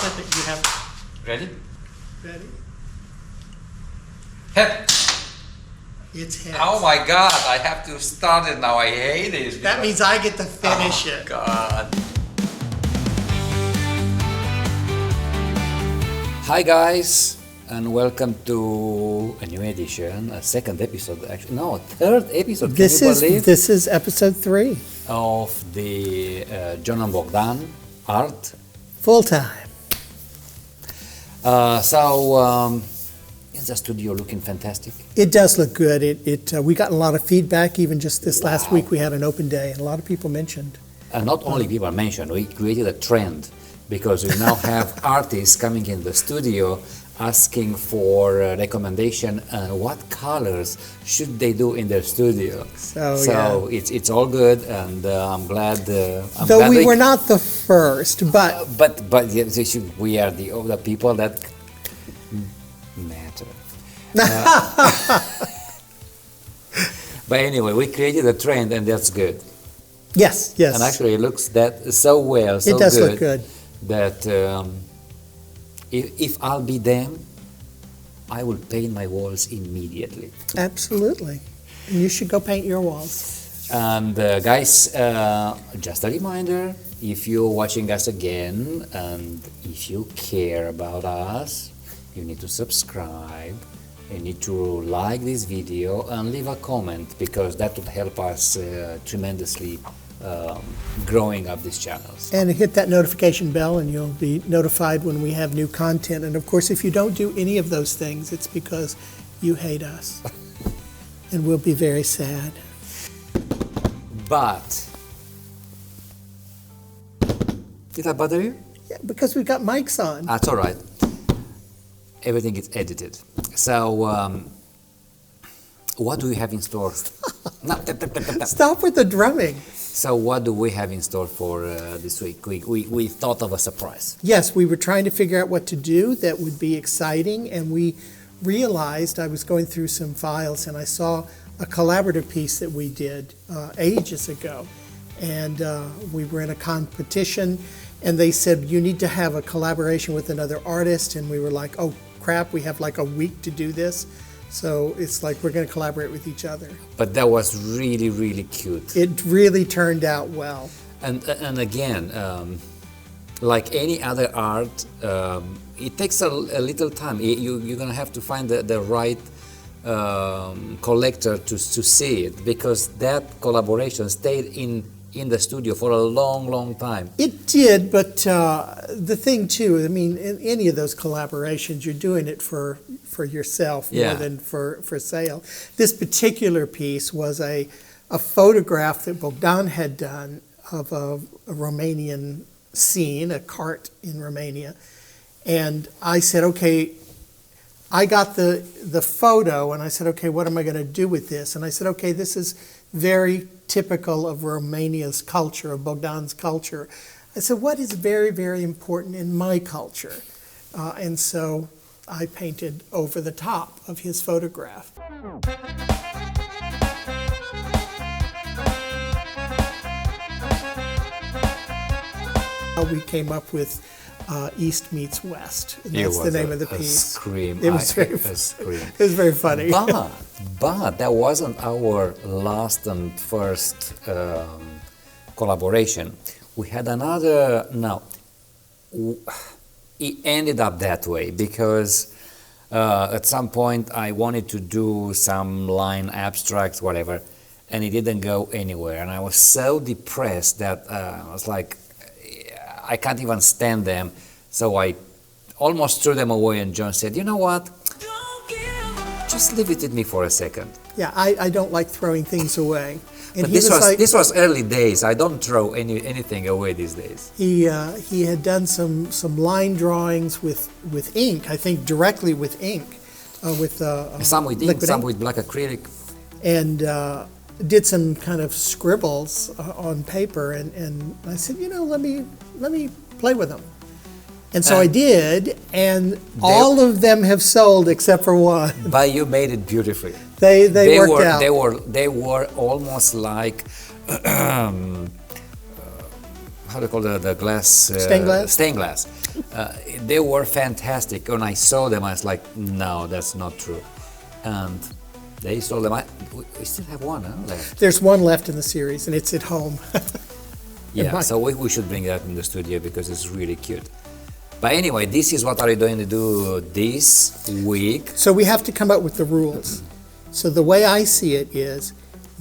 I think you have. Ready? Ready? Head. It's heads. Oh my God! I have to start it now. I hate it. That means I get to finish it. God. Hi guys, and welcome to a new edition, a second episode, actually, no, third episode. This Can you believe? this is episode 3. Of the John and Bogdan art. Full time. Is the studio looking fantastic? It does look good. We got a lot of feedback. Even just this last week, we had an open day, and a lot of people mentioned. And not only people mentioned, we created a trend because we now have artists coming in the studio asking for recommendation what colors should they do in their studio. So it's all good, and I'm glad. Though we were not the first, but yes, we are the people that matter. But anyway, we created a trend, and that's good. Yes. And actually, it looks so well, so it does good, look good. That if I'll be them, I will paint my walls immediately. Absolutely. And you should go paint your walls. And guys, just a reminder, if you're watching us again and if you care about us, you need to subscribe, you need to like this video and leave a comment, because that would help us tremendously growing up these channels. And hit that notification bell, and you'll be notified when we have new content. And of course, if you don't do any of those things, it's because you hate us. And we'll be very sad. But did that bother you? Yeah, because we've got mics on. That's all right. Everything is edited. So, what do we have in store? Stop with the drumming. So what do we have in store for this week? We thought of a surprise. Yes, we were trying to figure out what to do that would be exciting, and we realized, I was going through some files and I saw a collaborative piece that we did ages ago. And we were in a competition, and they said, you need to have a collaboration with another artist. And we were like, oh crap, we have like a week to do this. So it's like we're going to collaborate with each other. But that was really, really cute. It really turned out well. And again, like any other art, it takes a little time. You're going to have to find the right collector to see it, because that collaboration stayed in the studio for a long, long time. It did, but the thing too, I mean, in any of those collaborations, you're doing it for yourself more than for sale. This particular piece was a photograph that Bogdan had done of a Romanian scene, a cart in Romania. And I said, okay, I got the photo, and I said, okay, what am I going to do with this? And I said, okay, this is very typical of Romania's culture, of Bogdan's culture. I said, what is very, very important in my culture? And so I painted over the top of his photograph. We came up with East Meets West. And that's the name of the piece. Scream. It was very funny. But that wasn't our last and first collaboration. We had another. No, it ended up that way because at some point I wanted to do some line abstracts, whatever, and it didn't go anywhere. And I was so depressed that I was like, I can't even stand them. So I almost threw them away, and John said, you know what? Just leave it with me for a second. Yeah, I don't like throwing things away. And but this was early days. I don't throw anything away these days. He had done some line drawings with ink, I think directly with ink. Some with ink, some with black acrylic. And did some kind of scribbles on paper, and I said, you know, let me play with them. And so I did, and all of them have sold except for one. But you made it beautifully. They worked out. They were almost like how do you call the glass? Stained glass. Stained glass. They were fantastic. When I saw them, I was like, no, that's not true. And they sold them. We still have one left. There's one left in the series, and it's at home. Yeah, so we should bring that in the studio because it's really cute. But anyway, this is what are you going to do this week? So we have to come up with the rules. So the way I see it is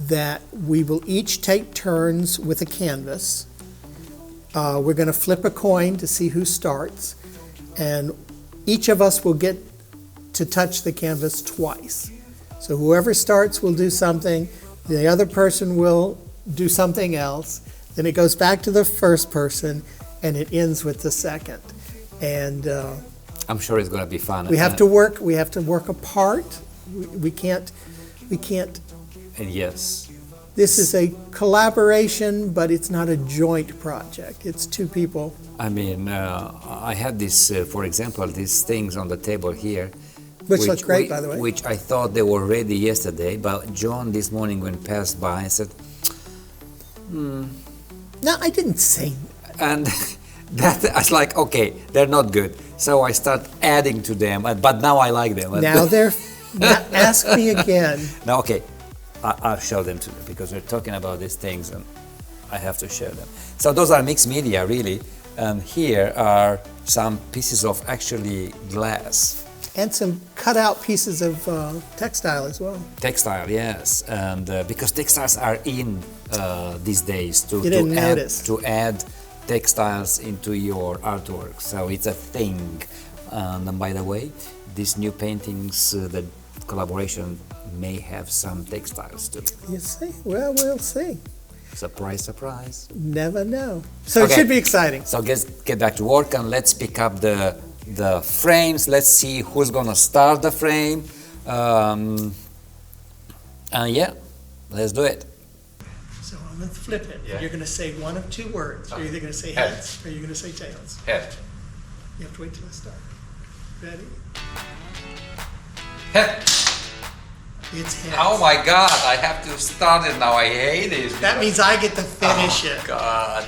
that we will each take turns with a canvas. We're going to flip a coin to see who starts, and each of us will get to touch the canvas twice. So whoever starts will do something, the other person will do something else, then it goes back to the first person, and it ends with the second. And I'm sure it's going to be fun. we have to work apart. We can't. And yes. This is a collaboration, but it's not a joint project. It's two people. I mean, I had this, for example, these things on the table here. Which look great, by the way. Which I thought they were ready yesterday, but John this morning when passed by and said, No, I didn't say. and that I was like, okay, they're not good. So I start adding to them, but now I like them. Now now ask me again. Now, okay, I'll show them to you because we're talking about these things and I have to show them. So those are mixed media, really. And here are some pieces of actually glass. And some cut-out pieces of textile as well. Textile, yes. And because textiles are in these days You didn't notice. to add textiles into your artwork. So it's a thing. And by the way, these new paintings, the collaboration may have some textiles too. You see? Well, we'll see. Surprise, surprise. Never know. So Okay. it should be exciting. So let's get back to work and let's pick up the frames. Let's see who's gonna start the frame. And yeah, let's do it. So I'm going to flip it. Yeah. You're going to say one of two words. You're either going to say Head. heads or you're going to say tails. Head. You have to wait till I start. Ready? Head. It's heads. Oh my God, I have to start it now. I hate it. That means I get to finish it. God.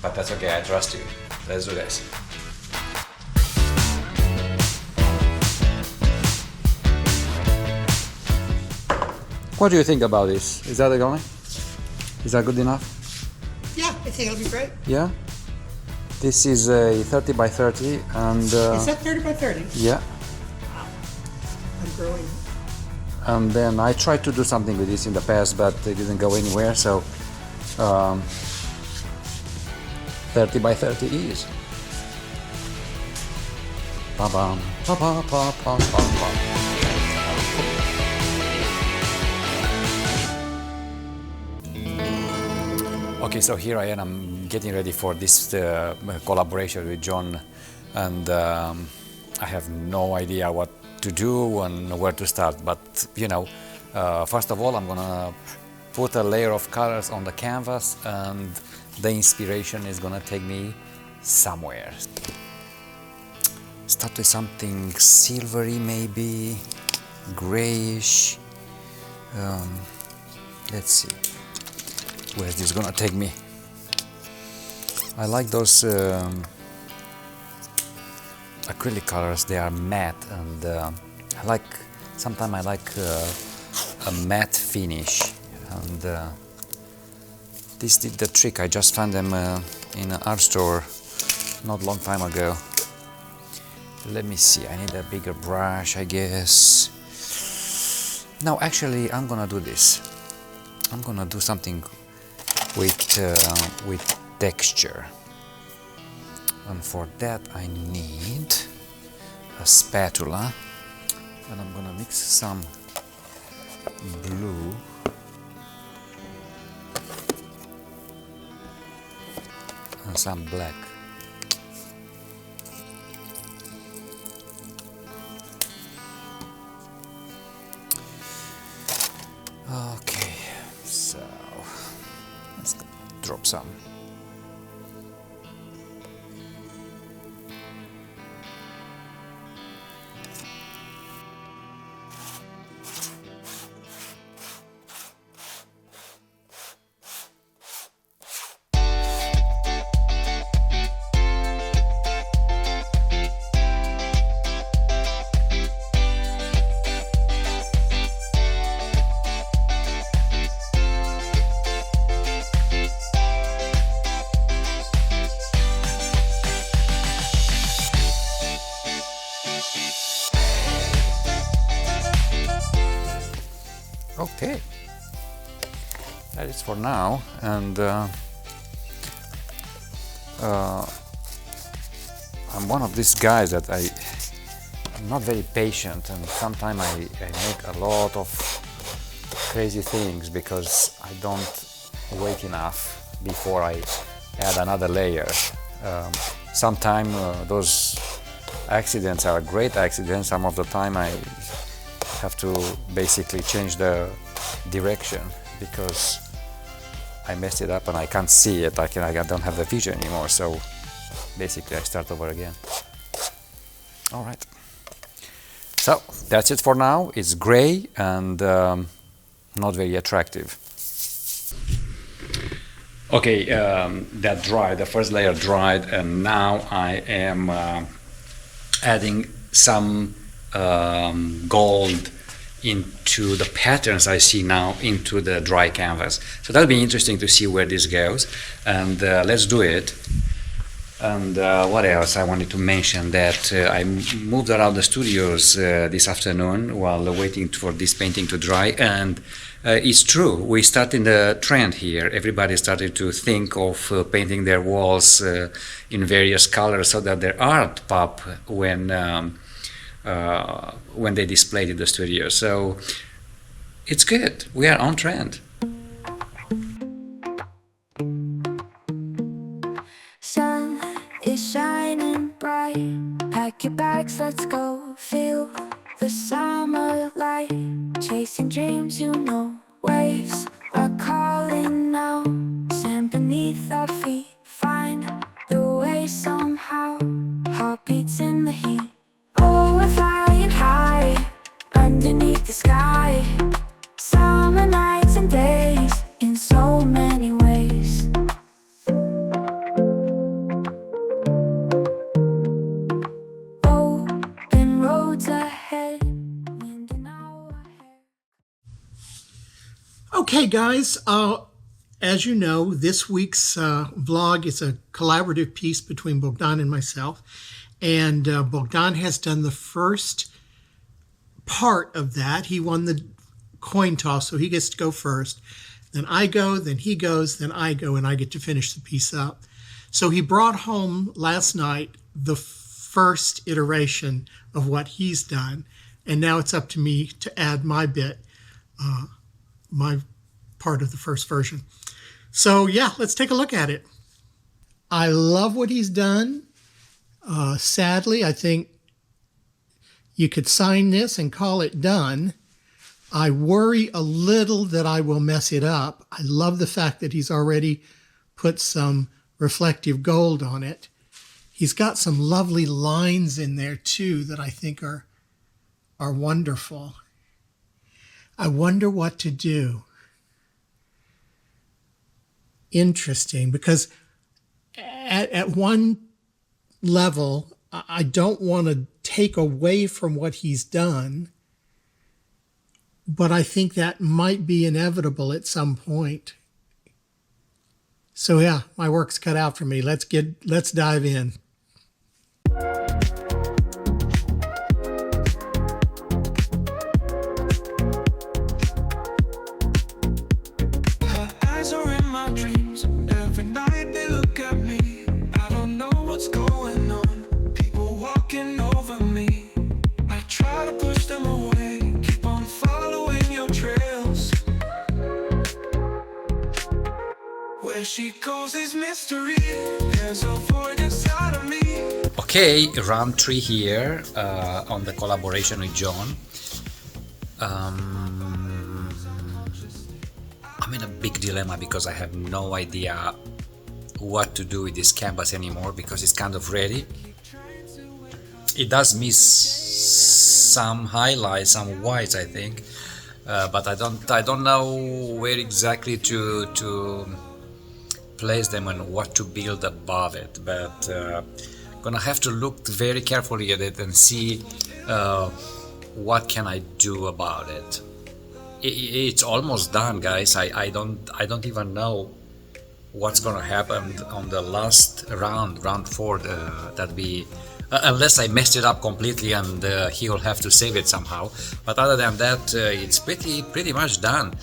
But that's okay, I trust you. Let's do this. What do you think about this? Is that going? Is that good enough? Yeah, I think it'll be great. Yeah? This is a 30 by 30 and Is that 30 by 30? yeah. I'm growing. And then I tried to do something with this in the past, but it didn't go anywhere. So 30 by 30 is. Ba-bam, ba-ba-ba-ba-ba-ba. Okay, so here I am. I'm getting ready for this collaboration with John, and I have no idea what to do and where to start. But you know, first of all, I'm gonna put a layer of colors on the canvas, and the inspiration is gonna take me somewhere. Start with something silvery, maybe grayish. Let's see. Where's this gonna take me? I like those acrylic colors. They are matte, and sometimes I like a matte finish, and this did the trick. I just found them in an art store not long time ago. Let me see, I need a bigger brush, I guess. No, actually, I'm gonna do this. I'm gonna do something with texture, and for that I need a spatula, and I'm gonna mix some blue and some black. Okay, so let's drop some. Okay, that is for now, and I'm one of these guys that I'm not very patient, and sometimes I make a lot of crazy things because I don't wait enough before I add another layer. Sometimes those accidents are great accidents. Some of the time I have to basically change the direction because I messed it up and I can't see it. I don't have the vision anymore. So basically I start over again. All right. So that's it for now. It's gray and not very attractive. Okay, that dried, the first layer dried, and now I am adding some gold into the patterns I see now into the dry canvas. So that'll be interesting to see where this goes, and let's do it. And what else I wanted to mention, that I moved around the studios this afternoon while waiting for this painting to dry, and it's true, we started the trend here. Everybody started to think of painting their walls in various colors so that their art pop when they displayed in the studio. So it's good, we are on trend. Sun is shining bright. Pack your bags, let's go. Feel the summer light. Chasing dreams, you know. Waves are calling now. Sand beneath our feet. Find the way somehow. Heartbeats in the heat. Oh, we're flying high underneath the sky. Summer nights and days in so many ways. Open roads ahead, wind in our hair. Okay, guys, as you know, this week's vlog is a collaborative piece between Bogdan and myself. And Bogdan has done the first part of that. He won the coin toss, so he gets to go first. Then I go, then he goes, then I go, and I get to finish the piece up. So he brought home last night the first iteration of what he's done, and now it's up to me to add my bit, my part of the first version. So yeah, let's take a look at it. I love what he's done. Sadly, I think you could sign this and call it done. I worry a little that I will mess it up. I love the fact that he's already put some reflective gold on it. He's got some lovely lines in there too that I think are wonderful. I wonder what to do. Interesting, because at one level, I don't want to take away from what he's done, but I think that might be inevitable at some point. So yeah, my work's cut out for me. Let's dive in. Her eyes are in my dreams. Every night they look at me. I don't know what's going on. People walking over me. I try to push them away. Keep on following your trails. Where she goes is mystery. There's a void inside of me. Okay, round 3 here on the collaboration with John. I'm in a big dilemma because I have no idea what to do with this canvas anymore because it's kind of ready. It does miss some highlights, some whites, I think, but I don't know where exactly to place them and what to build above it. But gonna have to look very carefully at it and see what can I do about it. It's almost done, guys. I don't even know what's gonna happen on the last round four, that we unless I messed it up completely and he will have to save it somehow. But other than that, it's pretty much done.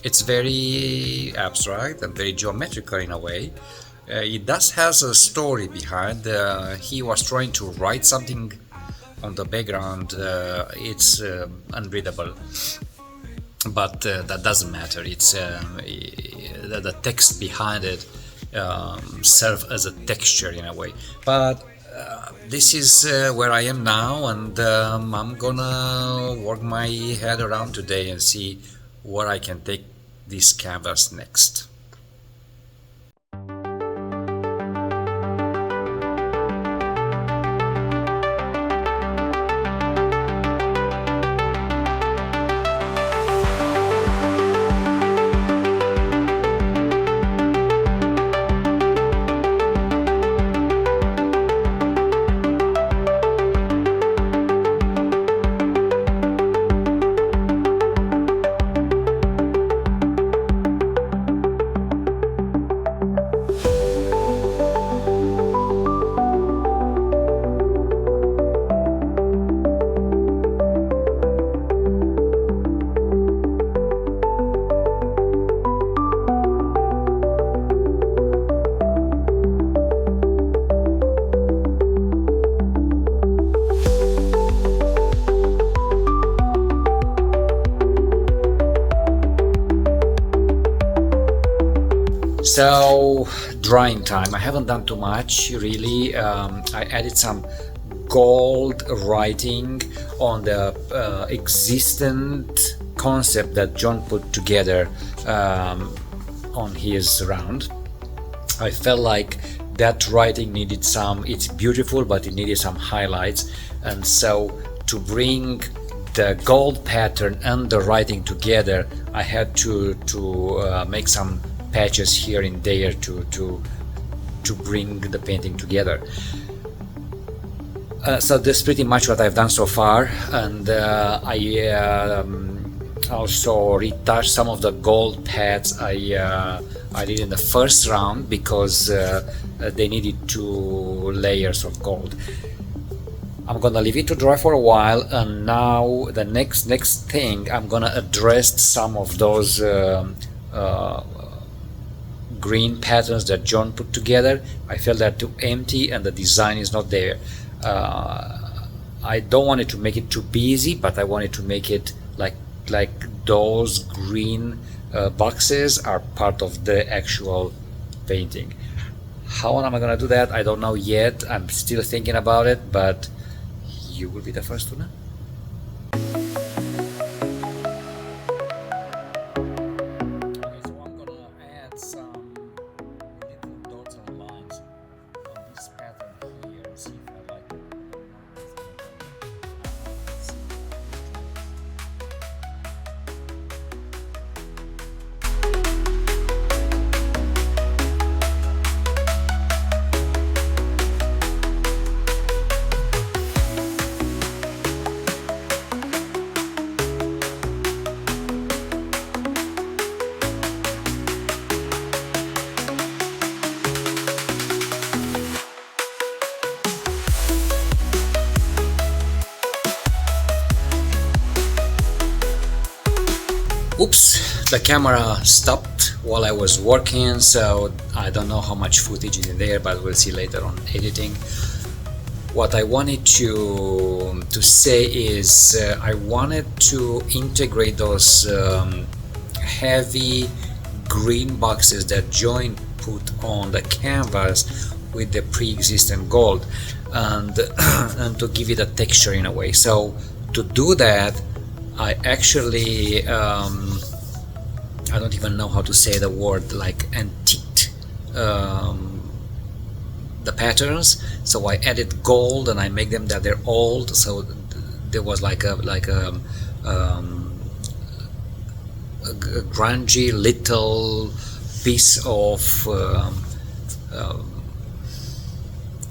It's very abstract and very geometrical in a way. It does has a story behind. He was trying to write something on the background. It's unreadable, but that doesn't matter. It's the text behind it serve as a texture in a way. But this is where I am now, and I'm gonna work my head around today and see where I can take this canvas next. So, drawing time. I haven't done too much really. I added some gold writing on the existent concept that John put together on his round. I felt like that writing needed some, it's beautiful, but it needed some highlights. And so to bring the gold pattern and the writing together, I had to make some patches here and there to bring the painting together. So that's pretty much what I've done so far, and I also retouched some of the gold pads I did in the first round because they needed 2 layers of gold. I'm gonna leave it to dry for a while, and now the next thing, I'm gonna address some of those green patterns that John put together. I felt that too empty and the design is not there. I don't want it to make it too busy, but I wanted to make it like those green boxes are part of the actual painting. How am I gonna do that? I don't know yet. I'm still thinking about it, but you will be the first to know. Okay, so I'm gonna add some little dots and lines on this pattern here and see if I like it. Oops, the camera stopped while I was working, so I don't know how much footage is in there, but we'll see later on editing. What I wanted to say is I wanted to integrate those heavy green boxes that John put on the canvas with the pre-existing gold, and and to give it a texture in a way. So to do that, I actually I don't even know how to say the word, like antiqued the patterns. So I added gold and I make them that they're old. So there was like a grungy little piece of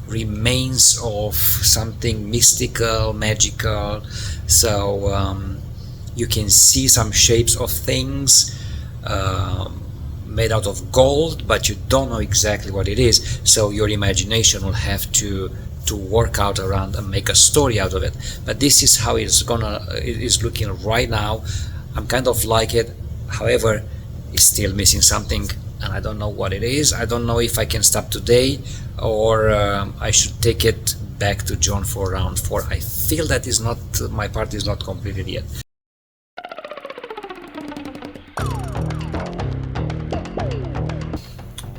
remains of something mystical, magical. So you can see some shapes of things, made out of gold, but you don't know exactly what it is, so your imagination will have to work out around and make a story out of it. But this is how it is looking right now. I'm kind of like it, however, it's still missing something, and I don't know what it is. I don't know if I can stop today, or I should take it back to John for round 4. I feel that is not, my part is not completed yet.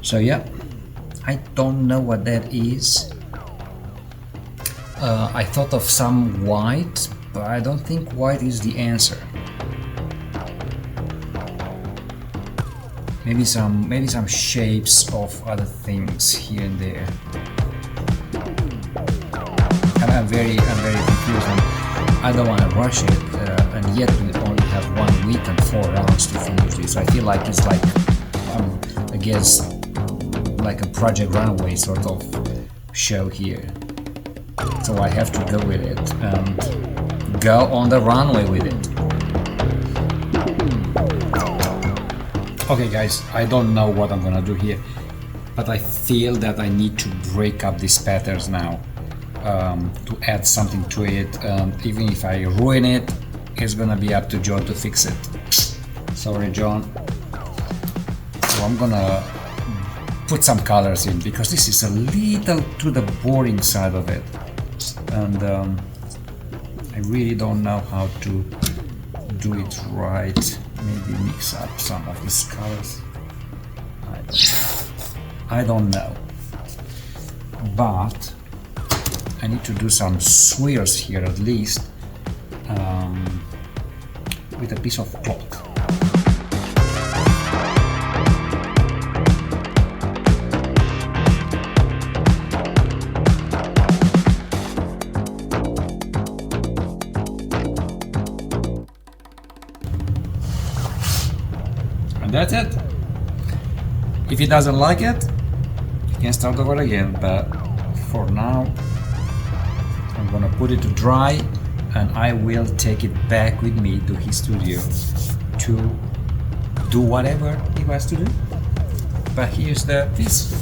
So yeah, I don't know what that is. I thought of some white, but I don't think white is the answer. Maybe some shapes of other things here and there. I'm very confused, and I don't want to rush it, and yet we only have 1 week and 4 rounds to finish this. I feel like it's like, I guess, like a Project Runway sort of show here. So I have to go with it and go on the runway with it. Okay guys, I don't know what I'm gonna do here, but I feel that I need to break up these patterns now, to add something to it. Even if I ruin it, it's gonna be up to John to fix it. Sorry John. So I'm gonna put some colors in, because this is a little to the boring side of it, and I really don't know how to do it right. Maybe mix up some of these colors. I don't know, but I need to do some swirls here at least, with a piece of cloth. And that's it. If he doesn't like it, he can start over again, but for now I'm gonna put it to dry, and I will take it back with me to his studio to do whatever he wants to do. But here's the piece.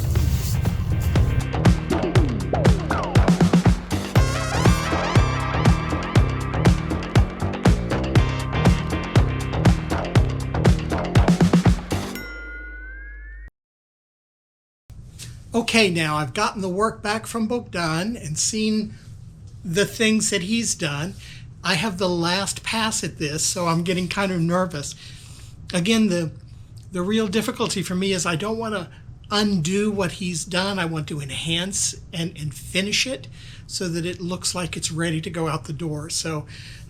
Okay, now I've gotten the work back from Bogdan and seen the things that he's done. I have the last pass at this, so I'm getting kind of nervous. Again, the real difficulty for me is I don't want to undo what he's done. I want to enhance and finish it so that it looks like it's ready to go out the door. So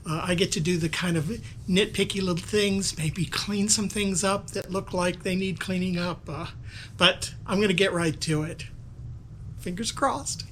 I get to do the kind of nitpicky little things, maybe clean some things up that look like they need cleaning up. But I'm going to get right to it. Fingers crossed.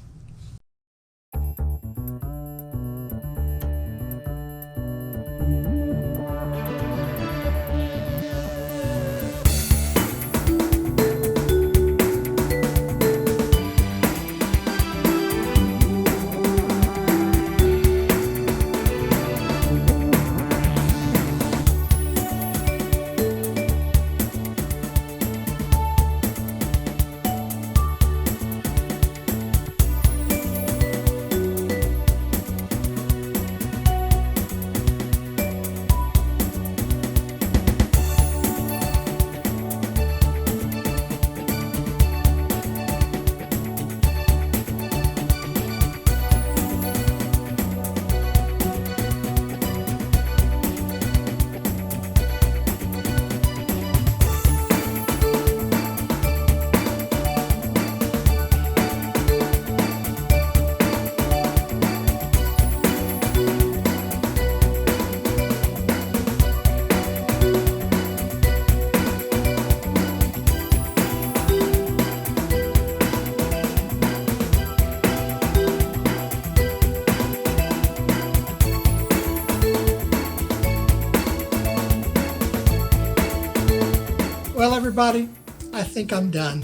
Well, everybody, I think I'm done.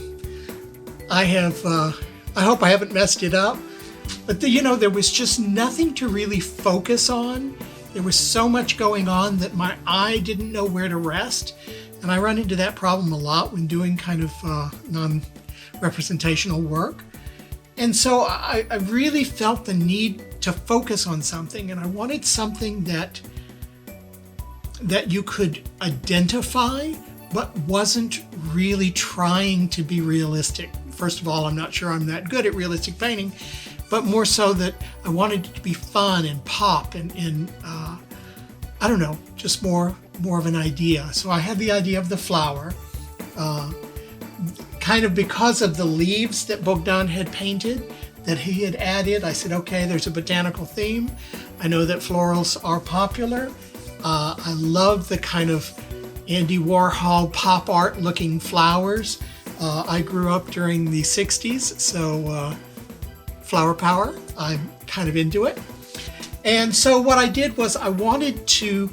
I hope I haven't messed it up, but there was just nothing to really focus on. There was so much going on that my eye didn't know where to rest. And I run into that problem a lot when doing kind of non-representational work. And so I really felt the need to focus on something, and I wanted something that you could identify, but wasn't really trying to be realistic. First of all, I'm not sure I'm that good at realistic painting, but more so that I wanted it to be fun and pop and I don't know, just more of an idea. So I had the idea of the flower, kind of because of the leaves that Bogdan had painted, that he had added. I said, okay, there's a botanical theme. I know that florals are popular. I love the kind of Andy Warhol pop art looking flowers. I grew up during the 60s, so flower power, I'm kind of into it. And so what I did was I wanted to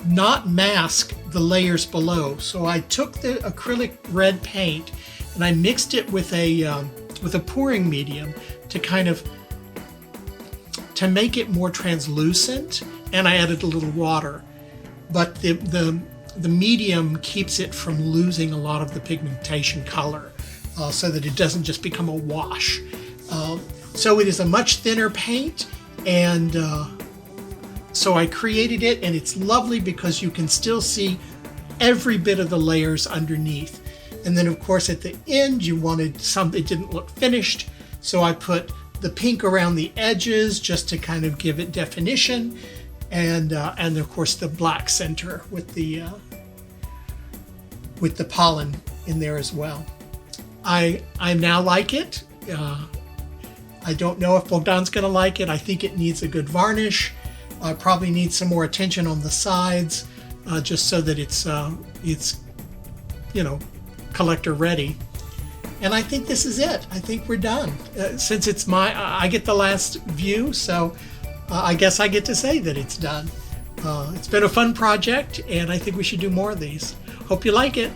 not mask the layers below. So I took the acrylic red paint and I mixed it with a pouring medium to kind of to make it more translucent, and I added a little water. But the medium keeps it from losing a lot of the pigmentation color, so that it doesn't just become a wash. So it is a much thinner paint, and so I created it, and it's lovely because you can still see every bit of the layers underneath. And then of course at the end you wanted something that didn't look finished, so I put the pink around the edges just to kind of give it definition, and of course the black center with the pollen in there as well. I now like it. I don't know if Bogdan's going to like it. I think it needs a good varnish. I probably need some more attention on the sides, just so that it's collector ready. And I think this is it. I think we're done. Since it's I get the last view, so I guess I get to say that it's done. It's been a fun project, and I think we should do more of these. Hope you like it.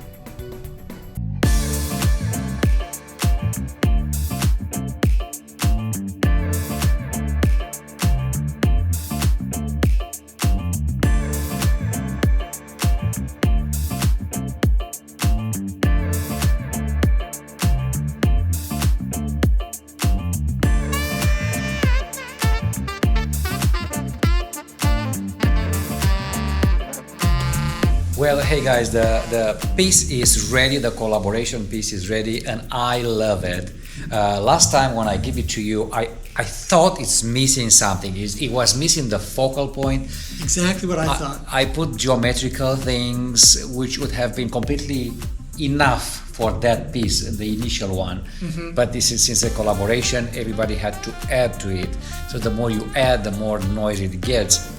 Well, hey guys, the piece is ready, the collaboration piece is ready, and I love it. Last time when I give it to you, I thought it's missing something. It was missing the focal point. Exactly what I thought. I put geometrical things which would have been completely enough for that piece, the initial one. Mm-hmm. But this is, since a collaboration, everybody had to add to it. So the more you add, the more noise it gets,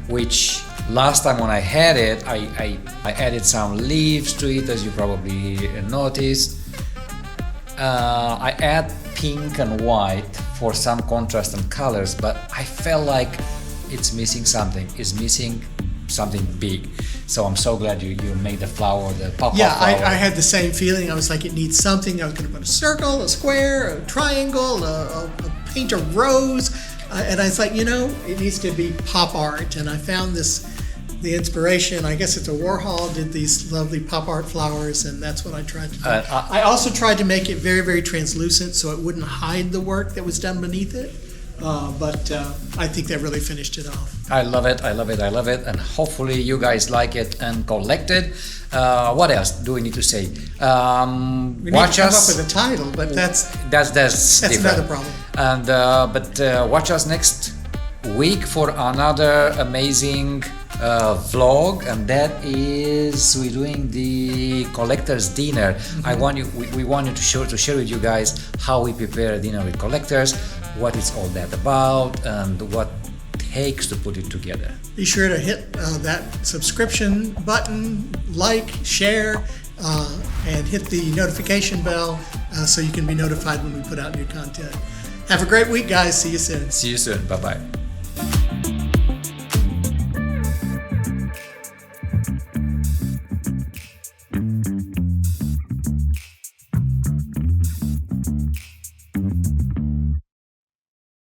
which last time when I had it, I added some leaves to it, as you probably noticed. I add pink and white for some contrast and colors, but I felt like it's missing something. It's missing something big. So I'm so glad you made the flower, the pop-up flower. I had the same feeling. I was like, it needs something. I was going to put a circle, a square, a triangle, a paint a rose. And I was like, it needs to be pop art. And I found the inspiration, I guess it's a Warhol, did these lovely pop art flowers, and that's what I tried to do. I also tried to make it very, very translucent so it wouldn't hide the work that was done beneath it. But I think that really finished it off. I love it, and hopefully you guys like it and collect it. What else do we need to say? We need to come up with a title, but that's another problem. And but watch us next week for another amazing vlog, and that is we're doing the collectors dinner. Mm-hmm. We want to share with you guys how we prepare a dinner with collectors, what is all that about, and what takes to put it together. Be sure to hit that subscription button, like, share, and hit the notification bell so you can be notified when we put out new content. Have a great week, guys. See you soon. See you soon. Bye-bye.